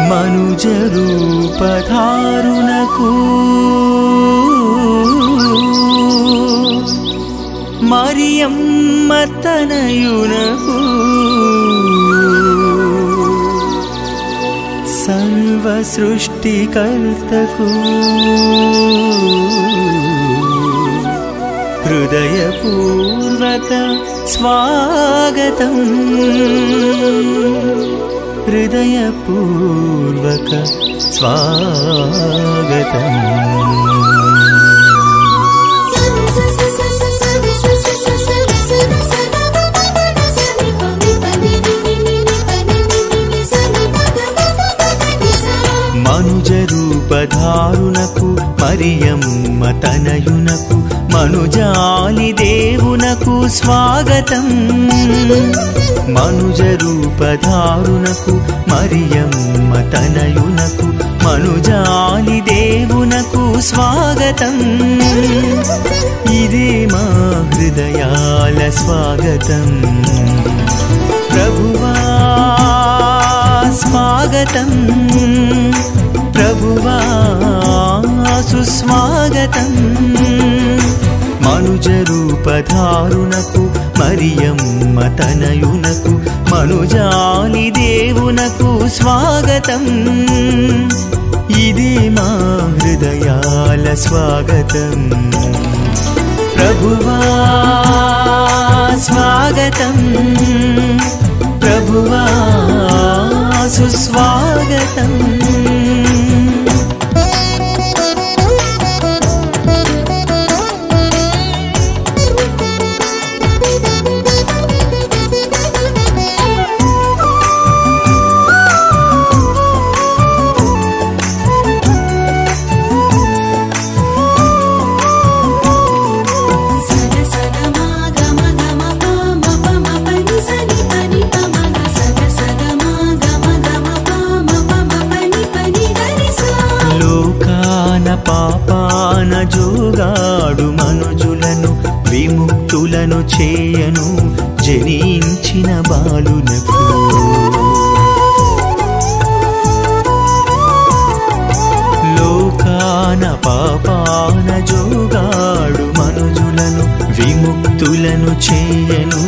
మనుజ రూపధారునకు మరియమ్మ తనయునకు సర్వ సృష్టికర్తకు హృదయపూర్వక స్వాగతం హృదయపూర్వక స్వాగతం మనుజ రూపధారునకు మరియమ్మ తనయునకు మనుజాలి దేవునకు స్వాగతం మనుజ రూపధారునకు మరియమ్మ తనయునకు మనుజాలి దేవునకు స్వాగతం ఇదే మా హృదయాల స్వాగతం ప్రభువా స్వాగతం ప్రభువా సుస్వాగతం మనుజ రూపధారునకు మరియమ్మ తనయునకు మనుజాలి దేవునకు స్వాగతం ఇదే మా హృదయాల స్వాగతం ప్రభువా స్వాగతం ప్రభువా సుస్వాగతం పాపాన జోగాడు మనుజులను విముక్తులను చేయను జనించిన బాలునకు లోకాన పాపాన జోగాడు మనుజులను విముక్తులను చేయను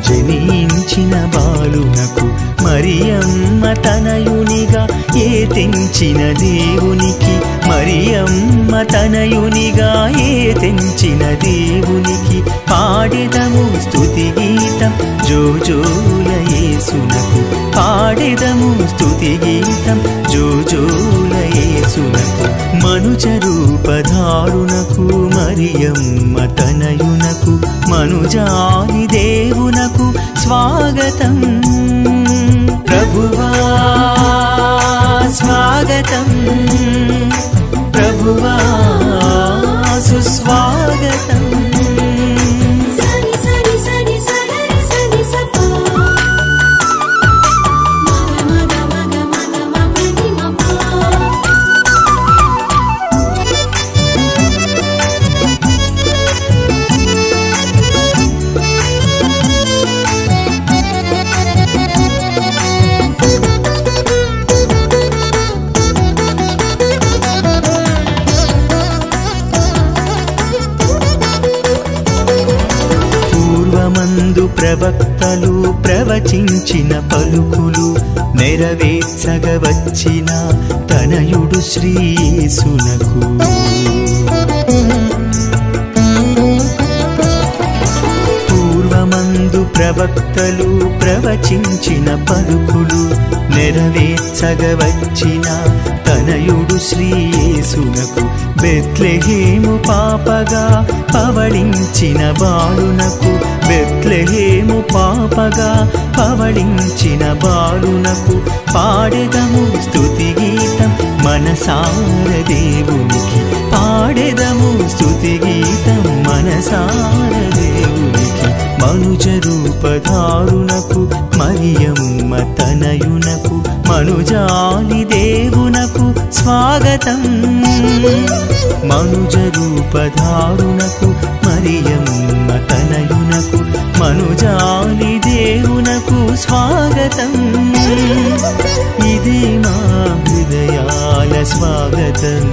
జనించిన బాలునకు మరియమ్మ తనయునిగా ఏ తెంచిన దేవునికి మరియమ్మ తనయునిగా ఏ తెంచిన దేవునికి పాడెదము స్తుతి గీతం జోజోల యేసునకు పాడెదము స్తుతి గీతం జోజోల యేసునకు మనుజ రూపధారునకు మరియమ్మ తనయునకు మనుజాలి దేవునకు స్వాగతం ప్రభువా స్వాగతం ప్రభువా సుస్వాగతం ప్రవక్తలు ప్రవచించిన పలుకులు నెరవేర్చగ వచ్చిన తనయుడు శ్రీ యేసునకు పూర్వమందు ప్రవక్తలు ప్రవచించిన పలుకులు నెరవేర్చగ వచ్చిన తనయుడు శ్రీ యేసునకు బెత్లెహేము పాపగా పవళించిన బాలునకు బెత్లెహేము పాపగా పవళించిన బాలునకు పాడెదము స్తుతి గీతం మనసార దేవునికి పాడెదము స్తుతి గీతం మనసార దేవునికి మనుజ రూపధారునకు మరియమ్మ తనయునకు మనుజాలి దేవునకు స్వాగతం మనుజ రూపధారునకు మరియమ్మ తనయునకు మనుజాలి దేవునకు స్వాగతం ఇదే మా స్వాగతం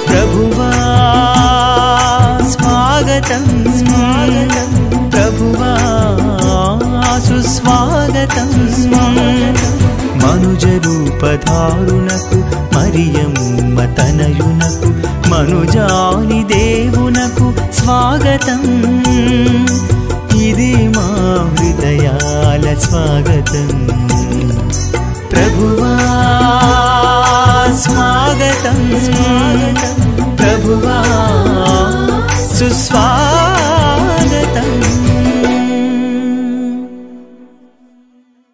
ప్రభువా స్వాగతం స్వాగతం ప్రభువా సుస్వాగతం మనుజ రూపధారునకు మరియమ్మ తనయునకు మనుజాని దేవునకు స్వాగతం ఇది మా హృదయాల స్వాగతం ప్రభువా స్వాగతం